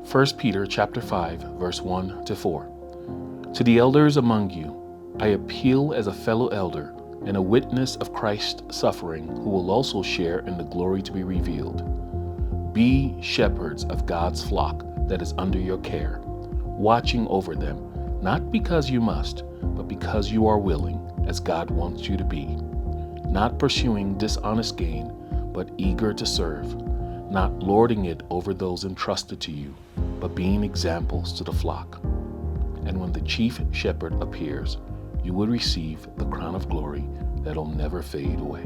1 Peter chapter 5, verse 1 to 4. To the elders among you, I appeal as a fellow elder and a witness of Christ's suffering, who will also share in the glory to be revealed. Be shepherds of God's flock that is under your care, watching over them, not because you must, but because you are willing, as God wants you to be. Not pursuing dishonest gain, but eager to serve, not lording it over those entrusted to you, but being examples to the flock. And when the chief shepherd appears, you will receive the crown of glory that'll never fade away.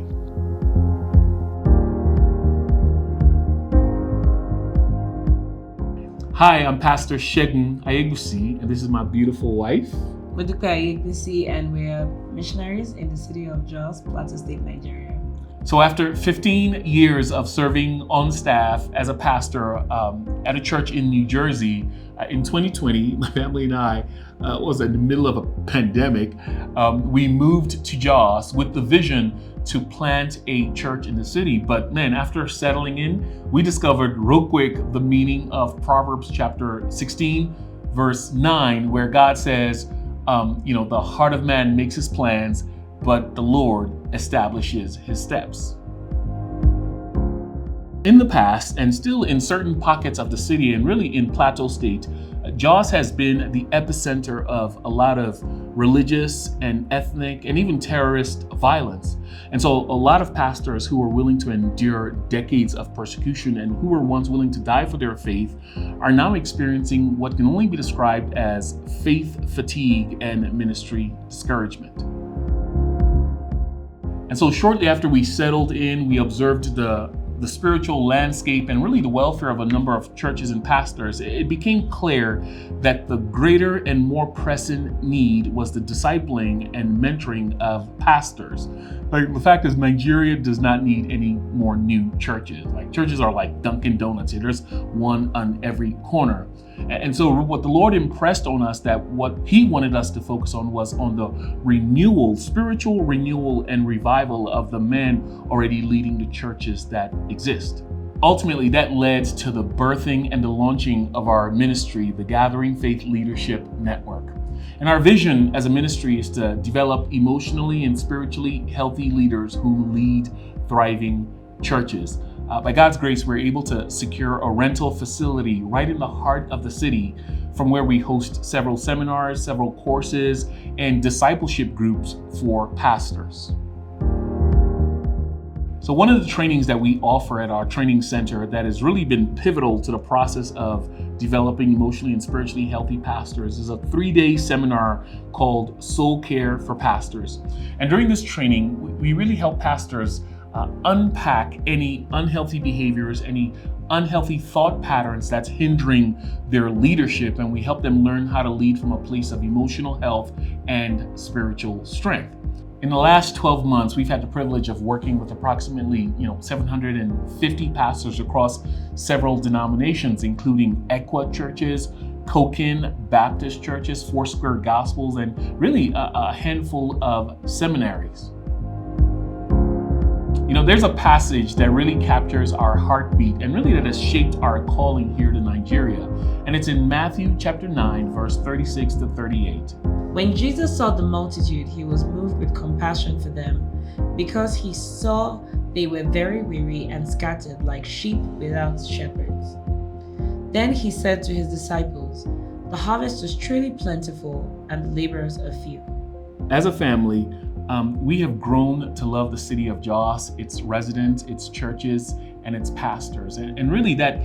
Hi, I'm Pastor Aiyegbusis, and this is my beautiful wife, Aiyegbusis, and we're missionaries in the city of Jos, Plateau State, Nigeria. So after 15 years of serving on staff as a pastor at a church in New Jersey, in 2020, my family and I was in the middle of a pandemic. We moved to Jos with the vision to plant a church in the city. But man, after settling in, we discovered real quick the meaning of Proverbs chapter 16, verse 9, where God says, the heart of man makes his plans, but the Lord establishes his steps. In the past, and still in certain pockets of the city, and really in Plateau State, Jos has been the epicenter of a lot of religious and ethnic and even terrorist violence. And so a lot of pastors who are willing to endure decades of persecution and who were once willing to die for their faith are now experiencing what can only be described as faith fatigue and ministry discouragement. And so shortly after we settled in, we observed the spiritual landscape and really the welfare of a number of churches and pastors. It became clear that the greater and more pressing need was the discipling and mentoring of pastors. Like, the fact is, Nigeria does not need any more new churches. Like, churches are like Dunkin' Donuts. There's one on every corner. And so what the Lord impressed on us, that what he wanted us to focus on was on the renewal, spiritual renewal and revival of the men already leading the churches that exist. Ultimately, that led to the birthing and the launching of our ministry, the Gathering Faith Leadership Network. And our vision as a ministry is to develop emotionally and spiritually healthy leaders who lead thriving churches. By God's grace, we're able to secure a rental facility right in the heart of the city, from where we host several seminars, several courses, and discipleship groups for pastors. So one of the trainings that we offer at our training center that has really been pivotal to the process of developing emotionally and spiritually healthy pastors is a 3-day seminar called Soul Care for Pastors. And during this training, we really help pastors unpack any unhealthy behaviors, any unhealthy thought patterns that's hindering their leadership, and we help them learn how to lead from a place of emotional health and spiritual strength. In the last 12 months, we've had the privilege of working with approximately 750 pastors across several denominations, including Equa churches, Kokin Baptist churches, Foursquare Gospels, and really a handful of seminaries. There's a passage that really captures our heartbeat and really that has shaped our calling here to Nigeria. And it's in Matthew chapter 9, verse 36 to 38. When Jesus saw the multitude, he was moved with compassion for them, because he saw they were very weary and scattered like sheep without shepherds. Then he said to his disciples, "The harvest is truly plentiful, and the laborers are few." As a family, we have grown to love the city of Jos, its residents, its churches, and its pastors. And really that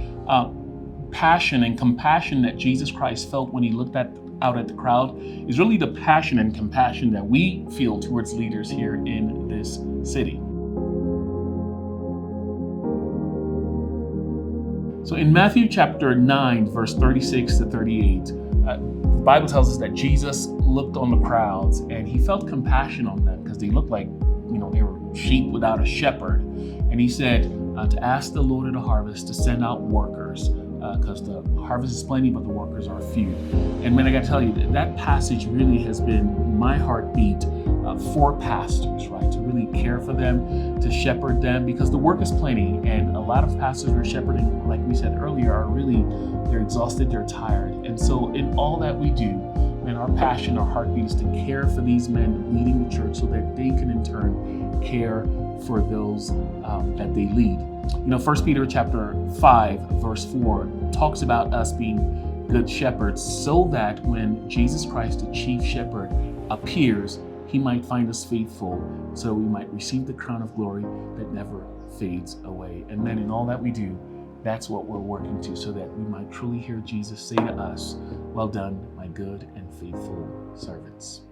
passion and compassion that Jesus Christ felt when he looked out at the crowd is really the passion and compassion that we feel towards leaders here in this city. So in Matthew chapter 9, verse 36 to 38, the Bible tells us that Jesus looked on the crowds and he felt compassion on them because they looked like, they were sheep without a shepherd. And he said to ask the Lord of the harvest to send out workers, because the harvest is plenty, but the workers are few. And man, I gotta tell you, that passage really has been my heartbeat for pastors, right? To really care for them, to shepherd them, because the work is plenty. And a lot of pastors who are shepherding, like we said earlier, are really, they're exhausted, they're tired. And so in all that we do, and our passion, our heartbeat is to care for these men leading the church so that they can in turn care for those that they lead. 1 Peter chapter 5, verse 4 talks about us being good shepherds so that when Jesus Christ, the chief shepherd, appears, he might find us faithful so we might receive the crown of glory that never fades away. And then in all that we do, that's what we're working to, so that we might truly hear Jesus say to us, "Well done, my good and faithful servants."